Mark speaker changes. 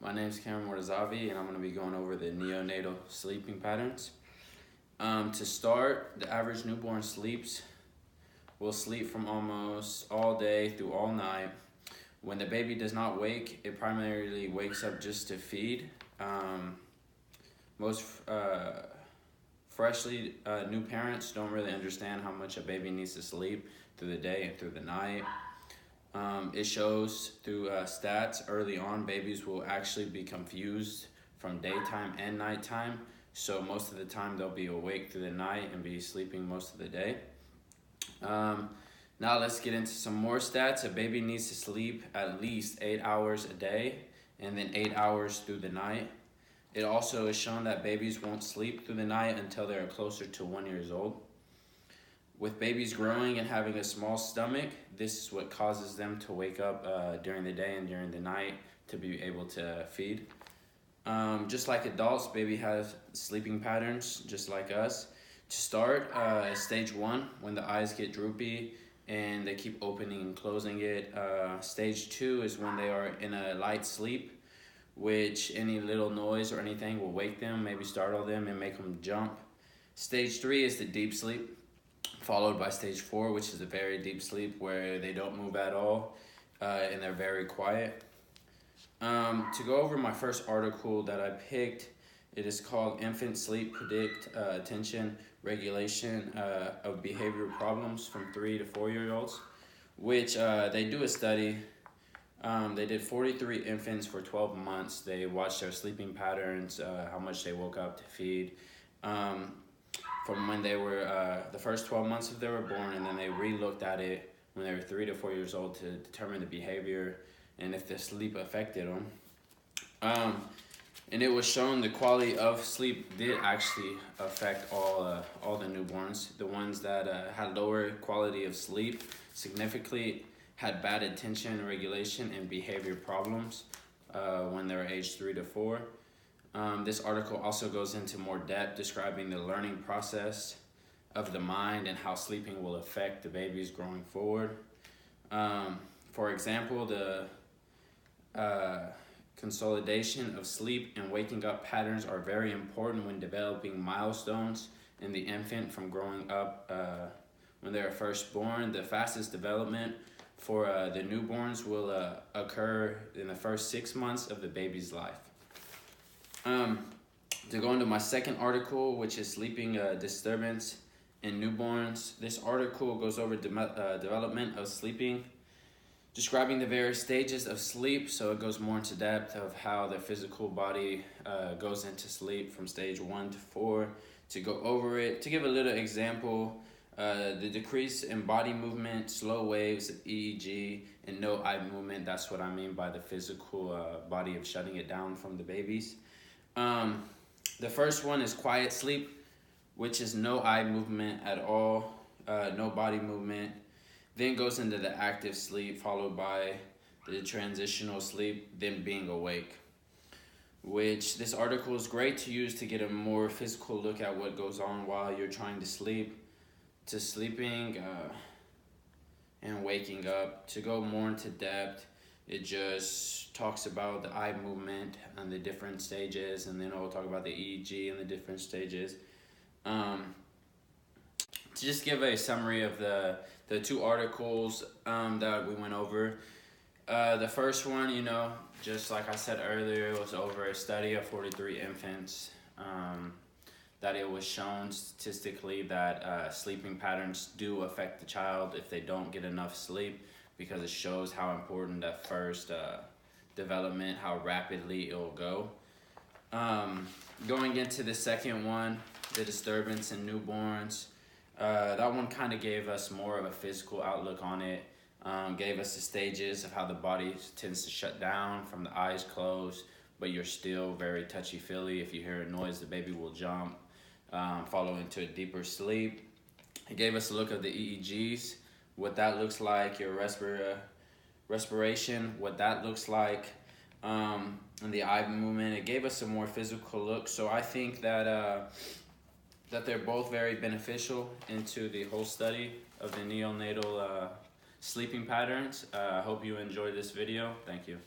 Speaker 1: My name is Cameron Mortazavi, and I'm going to be going over the neonatal sleeping patterns. To start, the average newborn will sleep from almost all day through all night. When the baby does not wake, it primarily wakes up just to feed. Most freshly new parents don't really understand how much a baby needs to sleep through the day and through the night. It shows through stats early on, babies will actually be confused from daytime and nighttime. So most of the time they'll be awake through the night and be sleeping most of the day. Now let's get into some more stats. A baby needs to sleep at least 8 hours a day and then 8 hours through the night. It also is shown that babies won't sleep through the night until they're closer to 1 year old. With babies growing and having a small stomach, this is what causes them to wake up during the day and during the night to be able to feed. Just like adults, baby has sleeping patterns just like us. To start, stage 1, when the eyes get droopy and they keep opening and closing it. Stage 2 is when they are in a light sleep, which any little noise or anything will wake them, maybe startle them and make them jump. Stage 3 is the deep sleep, followed by stage 4, which is a very deep sleep where they don't move at all and they're very quiet. To go over my first article that I picked, it is called Infant Sleep Predict Attention Regulation of Behavior Problems from 3 to 4 year olds, which they do a study. They did 43 infants for 12 months. They watched their sleeping patterns, how much they woke up to feed, from when they were the first 12 months of they were born, and then they re-looked at it when they were 3 to 4 years old to determine the behavior and if the sleep affected them. And it was shown the quality of sleep did actually affect all the newborns. The ones that had lower quality of sleep significantly had bad attention regulation and behavior problems when they were aged 3 to 4. This article also goes into more depth describing the learning process of the mind and how sleeping will affect the babies growing forward. For example, the consolidation of sleep and waking up patterns are very important when developing milestones in the infant from growing up when they are first born. The fastest development for the newborns will occur in the first 6 months of the baby's life. To go into my second article, which is sleeping disturbance in newborns, this article goes over development of sleeping, describing the various stages of sleep. So it goes more into depth of how the physical body goes into sleep from stage 1 to 4. To go over it, to give a little example, the decrease in body movement, slow waves of EEG, and no eye movement. That's what I mean by the physical body of shutting it down from the babies. The first one is quiet sleep, which is no eye movement at all, no body movement. Then goes into the active sleep, followed by the transitional sleep, then being awake. Which this article is great to use to get a more physical look at what goes on while you're trying to sleep, to sleeping and waking up. To go more into depth, it just talks about the eye movement and the different stages, and then I'll talk about the EEG and the different stages. To just give a summary of the two articles that we went over. The first one, just like I said earlier, was over a study of 43 infants, that it was shown statistically that sleeping patterns do affect the child if they don't get enough sleep, because it shows how important that first development, how rapidly it'll go. Going into the second one, the disturbance in newborns, that one kind of gave us more of a physical outlook on it, gave us the stages of how the body tends to shut down from the eyes closed, but you're still very touchy-feely. If you hear a noise, the baby will jump, follow into a deeper sleep. It gave us a look of the EEGs, what that looks like, your respiration, what that looks like, and the eye movement. It gave us a more physical look. So I think that they're both very beneficial into the whole study of the neonatal sleeping patterns. I hope you enjoyed this video. Thank you.